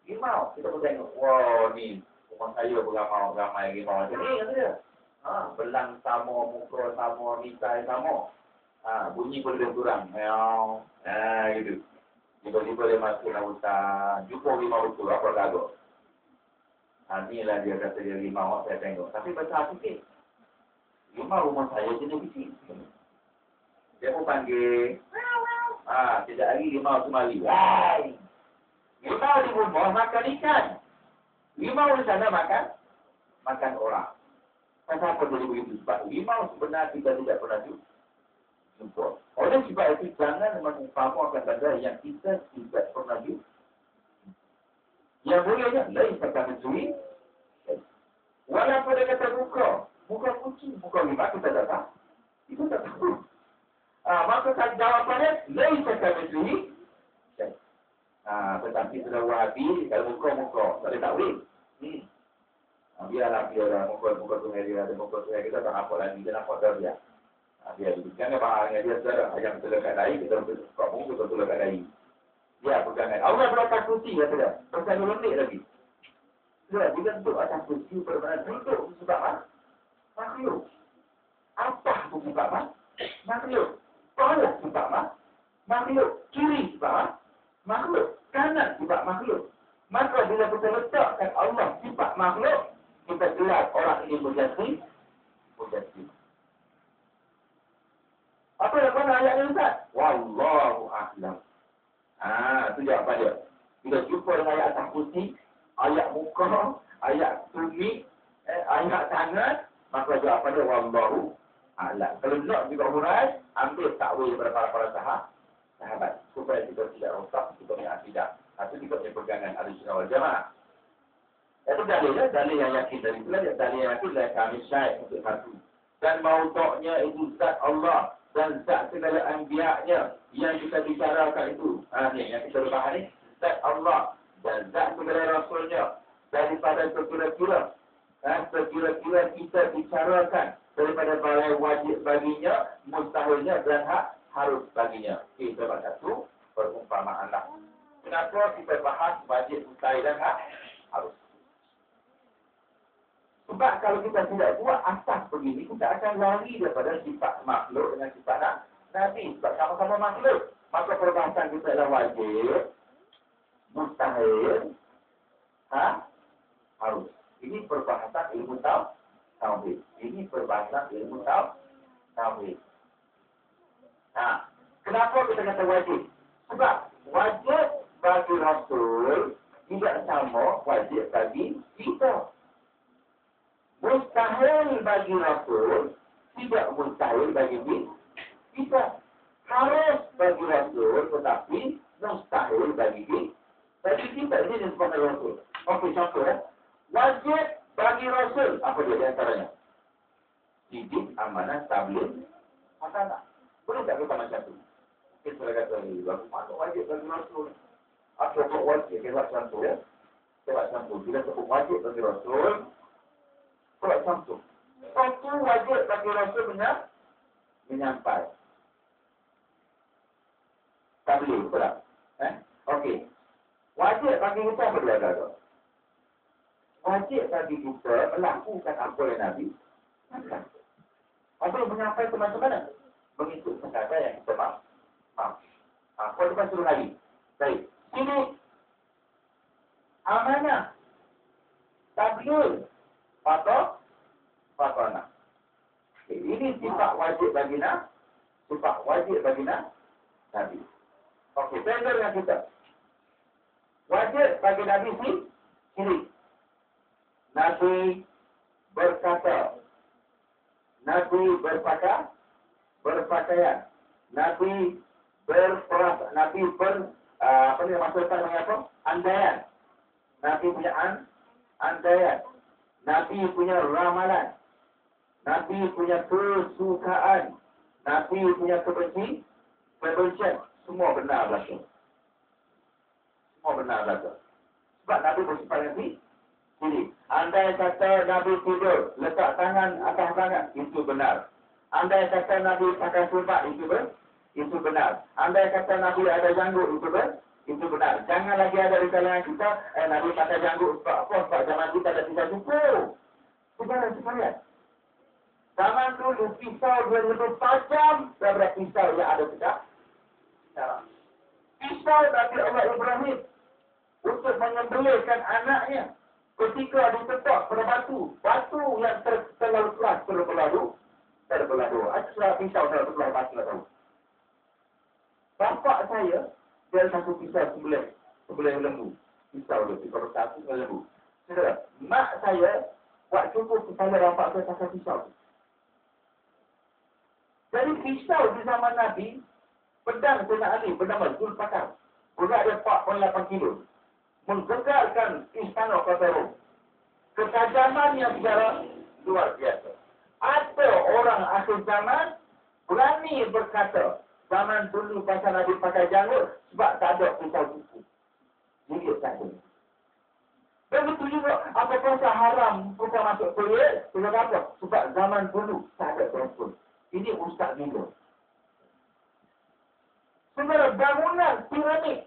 rimau. Kita pun tengok, wow ni, rumah saya beramai rimau macam ni, kata dia. Belang sama, muka sama, misai sama. Bunyi pun lebih kurang. Gitu. Tiba-tiba dia masuk dalam hutan, jumpa rimau betul, apa lagu? Inilah dia kata dia rimau, saya tengok. Tapi besar sikit. Rimau rumah saya jenis kecil. Dia pun panggil, Tidak lagi limau semari. Wai. Limau di rumah makan ikan. Limau di sana makan orang. Kenapa jadi begitu? Sebab limau sebenarnya kita tidak pernah jumpa. Oleh sebab itu jangan mengumpamakan benda yang kita tidak pernah jumpa. Yang bolehnya lain kata mencuri. Walaupun dia kata muka kucing, muka limau kita tak tahu. Itu tak tahu. Maka jawapannya lain kata mencuri. Tetapi sudah wahabi kalau muka tak boleh. Biarlah muka sungai dia ada muka sungai kita tak apa lagi dia nampak dia. Dia jangan bahannya dia saudara ayam terlekat dahi kita kamu kita terlekat dahi. Dia pegangan. Allah berkata kursi ya sudah. Pasal lembik lagi. Sudah bila duduk atas kursi berbana duduk sebab makhluk. Apa tu sebab makhluk. Bawah sebab makhluk. Kiri sebab makhluk. Kanan sebab makhluk. Maka bila kita letakkan Allah sifat makhluk, kita gelar orang ini berjati. Apa yang mana ayat ini Ustaz? Wallahu a'lam. Itu jawapan dia. Bila jumpa dengan ayat atas kursi, ayat muka, ayat tumit, ayat tangan, maka jawapan dia wallahu a'lam. Kalau nak juga hurai, ambil takwil daripada para sahabat. Supaya kita tidak rosak, kita punya akidah. Atau kita punya pegangan Ahlussunnah wal Jamaah. Itu dalilnya, dalil yang yakin dari itulah, dalil yang yakin dari kami syait untuk satu. Dan maudoknya itu zat Allah dan zat segala anbiya-Nya yang kita bicarakan itu. Yang kita berbahas ni, zat Allah dan zat segala Rasul-Nya daripada sekira-kira kita bicarakan daripada balai wajib baginya, mustahilnya dan harus baginya. Sebab satu, perumpamaan lah. Kenapa kita bahas wajib, mustahil dan harus? Sebab kalau kita tidak buat asas begini, kita akan lari daripada sifat makhluk dengan sifat Nabi. Sebab sama-sama makhluk. Maka perbahasan kita adalah wajib, mustahil, harus. Ini perbahasan ilmu tauhid. Ini perbahasan ilmu tauhid. Kenapa kita kata wajib? Sebab wajib bagi Rasul tidak sama wajib bagi kita. Mustahil bagi Rasul tidak mustahil bagi kita. Harus bagi Rasul tetapi mustahil bagi kita. Ini disebutkan Rasul. Okey, contoh. Wajib bagi Rasul. Apa dia di antaranya? Didik, amanah, tabligh, hasanah. Boleh tak kita macam tu? Kita kata lagu mana wajib bagi Rasul? Apa wajib? Kita buat contoh ya. Kita buat contoh. Bila sebut wajib bagi Rasul, buat contoh. Satu wajib bagi Rasul menyampai. Tabligh, betul tak? Okey. Wajib bagi kita apa dia kata? Wajib bagi kita melakukan apa yang Nabi kata. Apa yang menyampai ke mana? Mengikut kata yang kita maaf. Apa kita suruh lagi? Baik. Sini amanah. Tabligh. Fatwa. Ini sifat wajib bagi Nabi. Okey, beza dengan kita. Wajib bagi Nabi syirik. Nabi berkata, Nabi berpakaian, Nabi berperasa, Nabi maksudkan mengapa? Andaian. Nabi punya andaian. Nabi punya ramalan. Nabi punya kesukaan. Nabi punya kebencian. Semua benar berlaku. Sebab Nabi bersifat Nabi sendiri. Andai kata Nabi tidur, letak tangan atas tangan, itu benar. Andai kata Nabi pakai sulbat, itu benar. Andai kata Nabi ada janggut, itu benar. Jangan lagi ada di kalangan kita, Nabi pakai janggut sebab apa? Sebab zaman kita ada pisau cukup. Sebenarnya sekalian. Zaman dulu pisau dia lebih tajam daripada pisau yang ada sekarang. Pisau dari Allah Ibrahim untuk menyembelihkan anaknya ketika diketok pada batu yang terlalu keras terbelah dua. Asal pisau terbelah batu tahu. Bapak saya, dia ada satu pisau sebelah lembu. Pisau dia, pisau satu sebelah lembu. Saudara, mak saya buat cukup kepala bapak saya pakai pisau. Jadi pisau di zaman Nabi, pedang Sayyidina Ali bernama Zulfakar. Berat dia 48 kilo. Menggegarkan istana kota Rom. Ketajamannya secara luar biasa. Ada orang akhir zaman berani berkata, zaman dulu pasal Nabi pakai janggut sebab tak ada pisau kuku. Jadi tak ada. Begitu juga apa pasal haram bukan masuk toilet, sebab apa? Sebab zaman dulu tak ada telefon. Ini Ustaz Milo. Sebenarnya bangunan piramid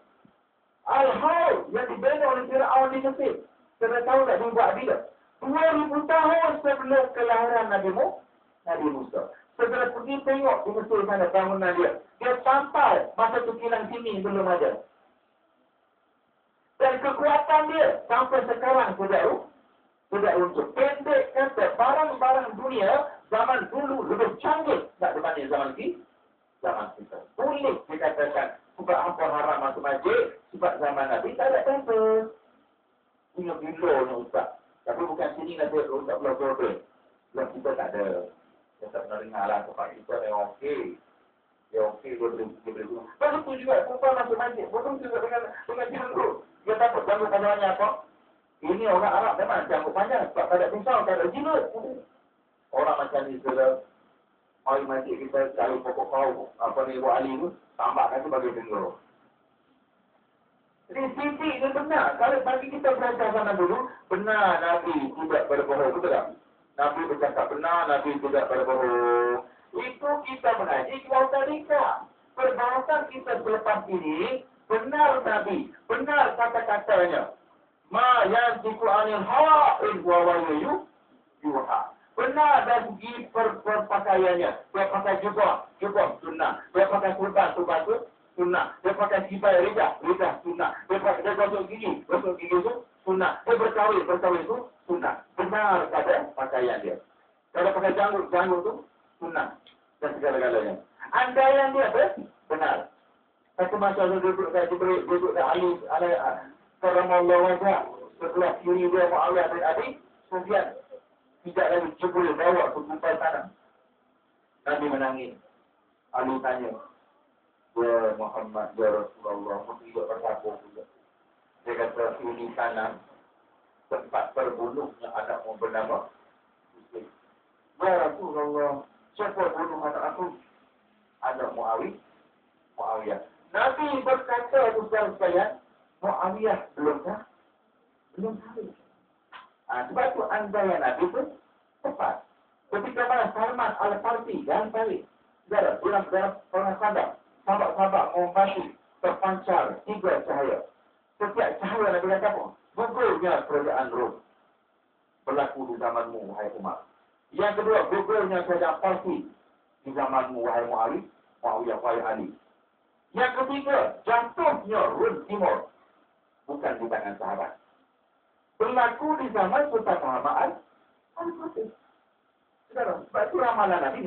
Al-Hawl yang dibina oleh Fir'aun di Mesir. Kita tahu tak dibuat bila? 2000 tahun sebelum kelahiran Nabi Musa. Saudara pergi tengok di Mesir sana bangunan dia. Dia sampai masa tu kilang sini belum ada. Dan kekuatan dia sampai sekarang tidak untuk. Pendek kata barang-barang dunia zaman dulu lebih canggih tak dibanding zaman kita. Boleh dikatakan sebab apa haram masuk masjid, sebab zaman Nabi tak ada tempat. Punya bila ni Ustaz. Tapi bukan sini nanti Ustaz belah-belah. Sebab kita tak ada. Dia tak pernah dengar lah tempat kita yang okey. Dia okey, dia boleh guna. Begitu juga perempuan masuk masjid. Begitu juga dengan janggut. Dia takut janggut panjangnya apa? Ini orang Arab memang janggut panjang. Sebab tak ada pisau, tak ada jilut. Orang macam ni sudah mari masjid kita cari pokok kau apa ni buat ali tu tambahkan sebagai benda. Jadi sisi ini benar. Kalau bagi kita belajar zaman dulu, benar Nabi tidak berbohong, betul tak? Nabi bercakap benar, Nabi tidak berbohong. Itu kita mengaji kelas tadika. Perbahasan kita selepas ini, benar Nabi, benar kata-katanya. Ma yantiqu anil hawa in huwa wahyun yuha. Benar dari segi perpakaiannya. Dia pakai jubah sunnah. Dia pakai kurban sunnah. Dia pakai sibai lidah sunnah. Dia gosok gigi itu sunnah. Dia berkawin itu sunnah. Benar pada pakaian dia. Kalau pakai janggut itu sunnah. Dan segala-galanya. Andaian dia benar. Satu masa dia duduk di alis karamallahu wajah. Sebelah kiri dia Muawiyah bin Abi Sufyan. Tidak lagi Jibril bawa ke kumpai tanah. Nabi menangis. Ali tanya, ya Muhammad, ya Rasulullah, mesti juga bersabung juga. Dia kata, ini tanah tempat terbunuhnya anakmu bernama Hussein. Ya Rasulullah, siapa bunuh anak aku? Anak Muawiyah. Nabi berkata, saudara sekalian, Muawiyah belum tahu. Sebab itu andaian Nabi pun tepat. Ketika mana Salman Al-Farsi dan Farid, dalam perang Sadar, sahabat-sahabat membantu terpancar 3 cahaya. Setiap cahaya Nabi kata apa? Gugurnya kerajaan Rom. Berlaku di zamanmu, wahai Umar. Yang kedua, gugurnya kerajaan Farsi di zamanmu, wahai Muawiyah, wahai Ali. Yang ketiga, jatuhnya Rom Timur. Bukan di tangan sahabat. Berlaku di zaman Sultan Muhammad Al-Fatih. Saudara, sebab itu ramalan Nabi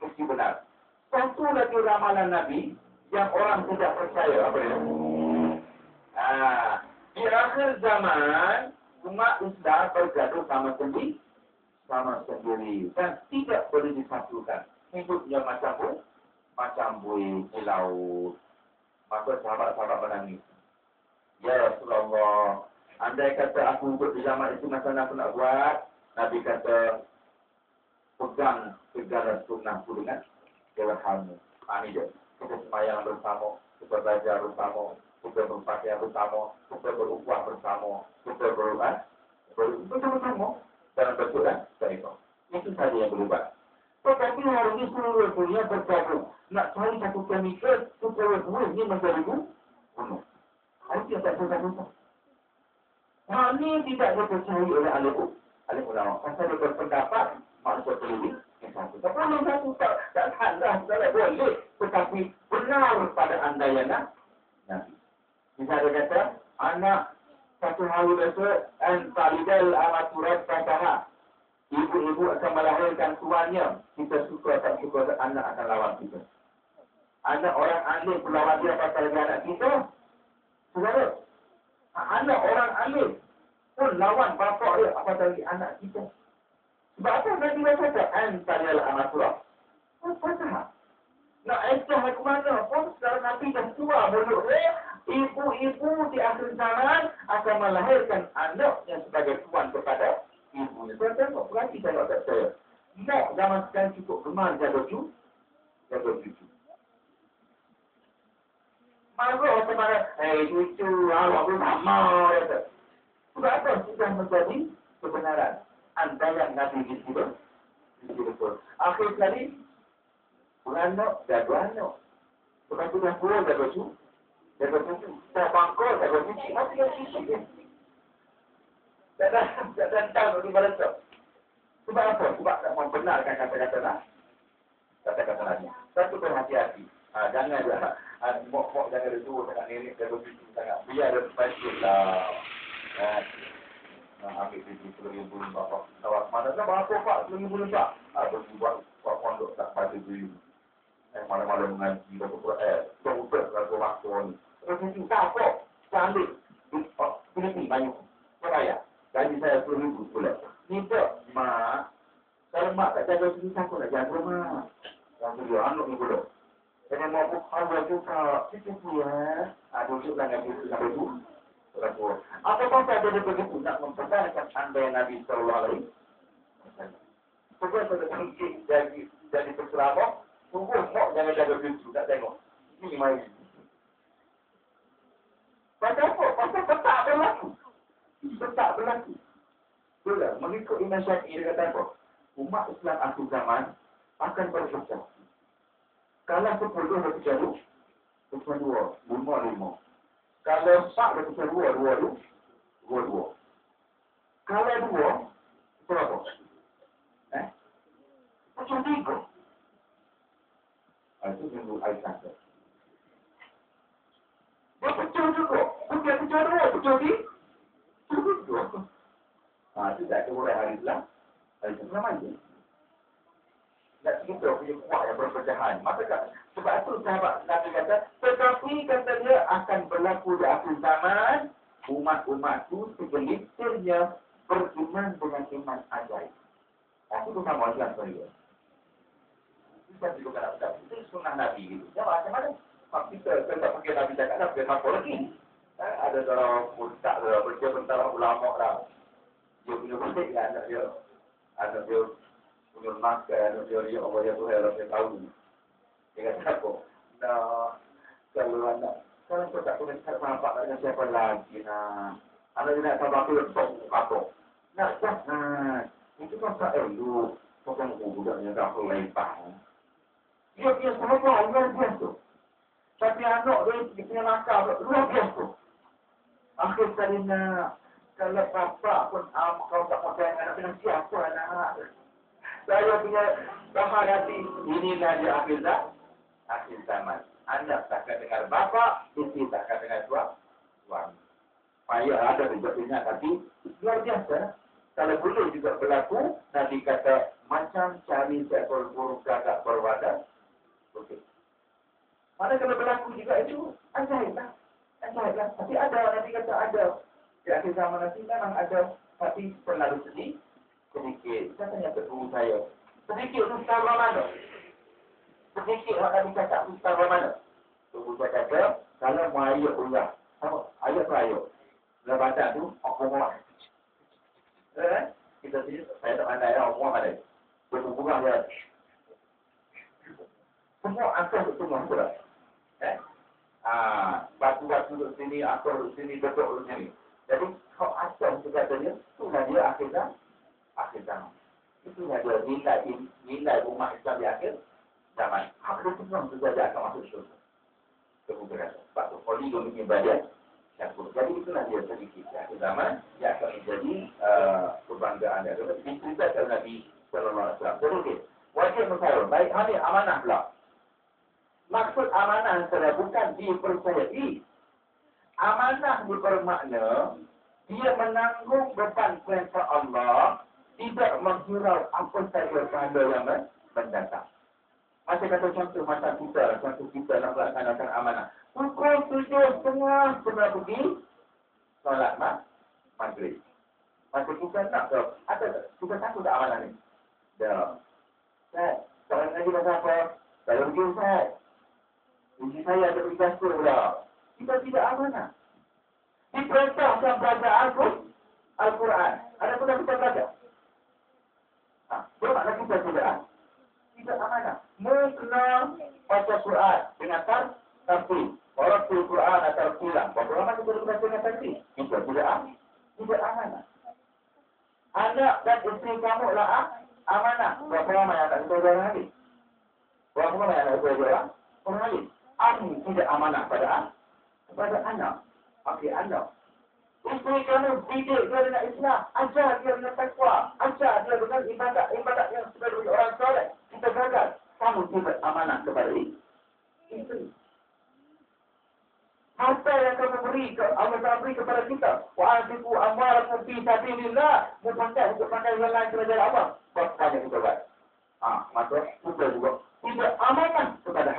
mesti benar. Satu lagi ramalan Nabi yang orang tidak percaya. Apa dia? Di akhir zaman, umat Islam bergaduh sama sendiri. Dan tidak boleh disatukan. Hidupnya macam buih di laut. Maka sahabat-sahabat menangis. Ya Rasulullah, andai kata aku ikut di zaman itu macam mana aku nak buat? Nabi kata, pegang segala sunnahku dengan ilhammu. Ini dia. Kita semayang bersama, kita belajar bersama, kita berpakaian bersama, kita berukhuwah bersama, kita bersama dalam bentuk syarikat. Itu saja yang berubah. Tetapi hari ini seluruh dunia bergabung. Nak cari satu kemikal supaya buih ini menjadi bunuh. Itu yang tak susah-susah. Ini tidak dipercayai oleh ahli ulama. Pasal dia berpendapat, maksud sendiri, yang satu. Tapi yang satu tak hadlah, tak boleh. Tetapi benar pada andaian Nabi. Misalnya dia kata, anak satu hari besok, talidal amaturat kataha. Ibu-ibu akan melahirkan tuannya. Kita suka tak suka, anak akan lawan kita. Anak orang alim berlawan dia pasal anak kita. Saudara, anak orang alim pun lawan bapak dia apatah lagi anak kita. Sebab apa Nabi kata antara anak surah? Apa dah? Nak esok ke mana pun sekarang Nabi dah tua mulut dia. Ibu-ibu di akhir zaman akan melahirkan anak yang sebagai tuan kepada ibu. Saya tengok berarti saya tak percaya. Mak zaman sekarang cukup gemar jaga cucu. Marah sebenarnya, cucu, awak pun sama. Sebab apa? Sudah menjadi kebenaran. Antara Nabi betul. Akhir sekali, beranak, jaga anak. Bukan sudah pulang jaga cucu. Tak bangkol, jaga cucu. Masih yang cucu. Tak datang bagi balasan. Sebab apa? Sebab tak membenarkan kata-kata lah. Kata-kata lagi. Satu berhati-hati. Jangan mok jangan dulu tak nenek dah begitu sangat. Biar dia pasal lah. Ambil duit RM10,000 bapak. Tawar mana nak apa pak RM10,000 pak? Buat pondok tak pada duit. Malam-malam mengaji dah Quran. Betul lagu waktu ni. Terus ni tak apa. Saya ambil. Ini banyak. Saya gaji saya RM10,000 pula. Ni tak mak. Kalau mak tak jaga sini siapa nak jaga mak? Yang dia anak ni pula. Jangan mau buka juga. Itu ya. Duduklah dengan itu. Apa pasal dia begitu nak mempertahankan andai Nabi Sallallahu Alaihi Wasallam? Sebab pada mungkin jadi berserabak, sungguh mau jangan jaga pintu, tak tengok. Ini main. Pasal apa? Pasal tak berlaku. Tak berlaku. Betul. Mengikut Imam Syafi'i dia kata apa? Umat Islam akhir zaman akan berpecah. Kalau 10 dah pecah 2, 5. Kalau 4 dah pecah 2. Kalau 2, berapa? Pecah 3. Itu tunggu Aisyah. Dia pecah juga. Bukan pecah 2, pecah 3. Itu tak boleh hari Islam. Hari Islam aja. Tak kita punya kuat yang berpecahan. Maka sebab itu sahabat Nabi kata, tetapi kata dia akan berlaku di akhir zaman, umat-umat itu segelintirnya beriman dengan iman ajaib. Itu sama Islam saya. Kita juga nak cakap, itu sunnah Nabi gitu. Ya macam mana? Kita tak pakai Nabi cakap, nak pakai apa lagi? Ada orang ustaz lah, berbentar ulama lah. Dia punya penting anak dia punya makan, dia Allah ya Tuhan dia tahu. Dia kata apa? Kalau kau tak boleh cakap nampak dengan siapa lagi anak dia nak sabar tu lepas kata. Itu kan tak elok. Potong budaknya dah kelempang. Dia sama luar biasa. Tapi anak dia punya nakal luar biasa. Akhir sekali kalau bapak pun kau tak pakai anak dengan siapa anak. Saya punya bahan hati. Inilah dia akhir zaman. Anak takkan dengar bapak, isteri takkan dengar suami. Payah ada sebetulnya, tapi luar biasa. Kalau boleh juga berlaku, Nabi kata, macam cari seekor burung gagak berwadah. Okey. Mana kalau berlaku juga itu, ajaib lah. Tapi ada, Nabi kata ada. Di akhir zaman nanti memang ada, tapi terlalu sedikit. Saya tanya ke guru saya. Sedikit itu sekarang mana? Sedikit orang Nabi cakap itu sekarang mana? Guru saya kata, kalau mau ayat ulang. Ayat per ayat. Dalam baca tu, aku mau. Kita sini, saya tak pandai lah, aku mau pandai. Berhubungan dia. Semua angka itu semua sudah. Batu-batu di sini, akar di sini, betul di sini. Jadi, kalau asal itu katanya, itulah dia akhir zaman. Itulah dia nilai umat Islam di akhir zaman. Apa itu semua itu saja akan masuk syurga. Kemudian, sebab itu, kalau dia punya badan, jadi itulah dia sedikit. Di akhir zaman, dia akan menjadi kebanggaan dia. Diceritakan Nabi Sallallahu Alaihi Wasallam. Jadi, wajib musyawarah. Baik, ini amanah pula. Maksud amanah adalah bukan dipercayai. Amanah bermakna dia menanggung beban perintah Allah, tidak menghirau apa saja tanda yang mendatang. Macam kata contoh kita nak melaksanakan amanah. Pukul 7.30 kena pergi solat maghrib. Macam kita nak ke? Ada tak? Kita takut tak amanah ni? Dah. Ustaz, soalan lagi pasal apa? Saya pergi Ustaz. Uji saya ada tugas pula. Kita tidak amanah. Diperintahkan baca Al-Quran. Ada pun kita baca. Bermakna kita tidak amanah. Mengkena baca Quran dengan tartil. Walaupun Quran atau Quran. Berapa lama kita baca dengan tartil? Kita tidak amanah. Anak dan isteri kamu lah amanah. Berapa lama yang tak kita jalan lagi? Berapa lama yang tak kita jalan? Orang lain. Aku tidak amanah kepada anak. Okey, anak. Isteri kamu didik dia dengan Islam. Ajar dia dengan takwa. Ajar dia dengan ibadat yang sebagai orang soleh. Kita gagal. Kamu tidak amanah kepada isteri. Harta yang kamu beri, Allah Ta'ala beri kepada kita. Wa'aziku amwalakum fi sabilillah. Mumpandai untuk pandai yang lain kerajaan Allah. Banyak kita buat. Maka kita juga tidak amanah kepada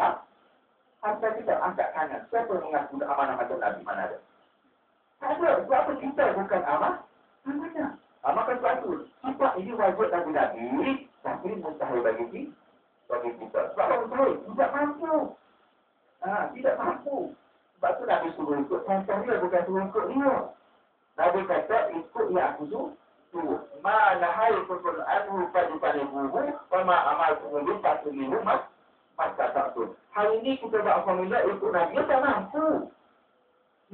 harta kita. Angkat tangan. Siapa yang mengaku amanah macam Nabi? Mana ada? Tak ada. Sebab kita bukan amanah. Maka suatu. Sifat ini wajib bagi Nabi. Tapi mustahil bagi kita. Sebab orang mustahil. Tidak mampu. Tidak mampu. Sebab tu Nabi suruh ikut contoh dia, bukan suruh ikut dia. Nabi kata, ikut yang aku suruh. Ma nahai kutul anhu fadipanibuhu, wa ma amal kumulun fatulihu mas tak tu. Hari ini kita buat formula ikut Nabi, dia tak mampu.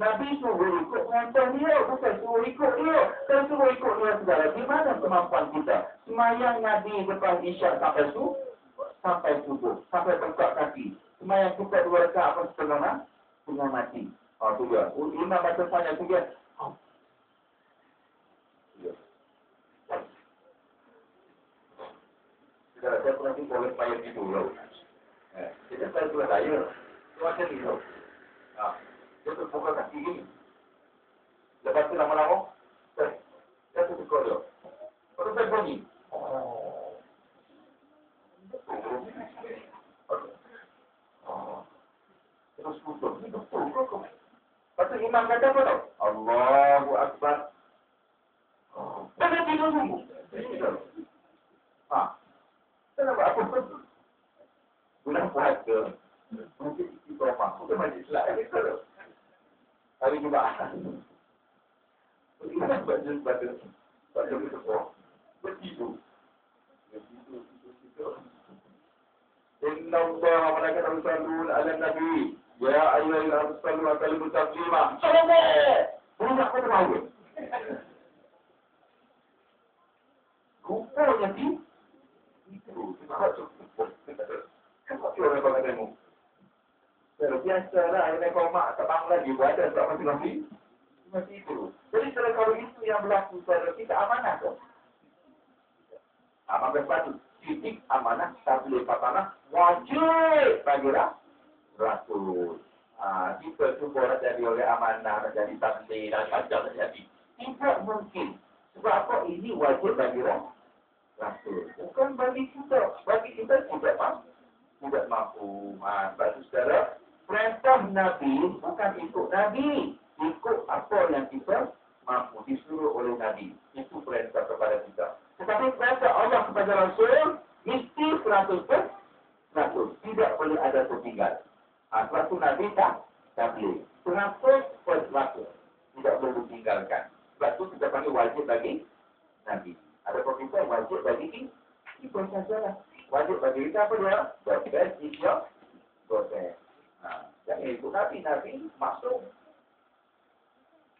Nabi suruh ikut contoh dia, bukan suruh ikut dia. Kalau suruh ikut dia saudara, di mana kemampuan kita? Semayang Nabi lepas isyak sampai subuh, sampai bengkak kaki. Semayang kita 2 rakaat apa setengah mati. Tu dia. Imam baca panjang tu dia. Sekarang saya pun nanti boleh payah tidur. Jadi saya sudah saya. Tu macam ni tau. Dia tu buka kaki gini. Lepas tu lama-lama. Dia tu buka dia. Lepas tu saya bunyi. Terus tutup. Ini betul kok. Lepas tu imam kata apa tau? Allahu Akbar. Dia tidur sungguh. Saya nak buat apa pun. Bulan puasa. Mungkin kita masuk ke majlis lain. Hari Jumaat. Bagaimana baca bersekolah. Bertidur. Inna Allah wa malaikatahu yusalluna 'alan nabi. Ya ayyuhallazina amanu sallu 'alaihi wa taslima. Sallallahu. Bukan kau tahu. Rupanya itu. Kenapa dia orang kata demo? Kalau biasalah ini kau mak tak bangun lagi buat ada tak masih itu. Jadi kalau itu yang berlaku pada kita amanah tu. Amanah sepatu. Titik amanah tabligh patanah wajib bagi rasul. Kita cuba jadi oleh amanah menjadi tabligh dan macam jadi. Tidak mungkin. Sebab apa ini wajib bagi rasul. Bukan bagi kita. Bagi kita tidak mampu. Sebab itu saudara, perintah Nabi bukan ikut Nabi. Ikut apa yang kita mampu disuruh oleh Nabi. Itu perintah kepada kita. Tetapi perintah Allah kepada Rasul mesti 100%. Tidak boleh ada tertinggal. Sebab itu Nabi tabligh. 100%. Tidak boleh ditinggalkan. Sebab itu kita panggil wajib bagi Nabi. Ada kita wajib bagi kita sajalah. Wajib bagi kita apa dia? Proses isyak. Proses. Jangan ikut Nabi maksud.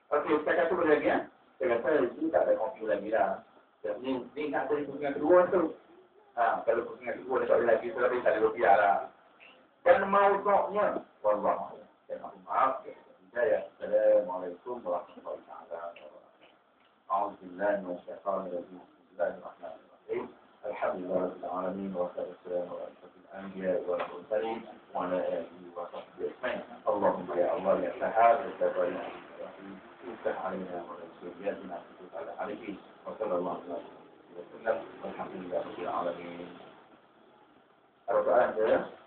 Okey, saya kata lagi ya. Saya kata itu tak ada kopi lagi lah. Jadi ni nak dari pusingan kedua tu. Kalau pusingan kedua dia tak boleh lagi, lebih tak ada rupiah lah. Dan maudhu'nya wallah. Dan maaf. Ya. Assalamualaikum warahmatullahi wabarakatuh. A'udzubillahi minasyaitonir rajim. Bismillahirrahmanirrahim. Alhamdulillah rabbil alamin wa sallallahu ala asyrafil anbiya'i wal mursalin wa ala alihi wa sahbihi ajma'in. Allahumma ya Allah ya Sahab ya Jabari افتح علينا ورسولياتنا فتوب على عليه وصلى الله عليه وسلم والحمد لله رب العالمين. Ada soalan ke?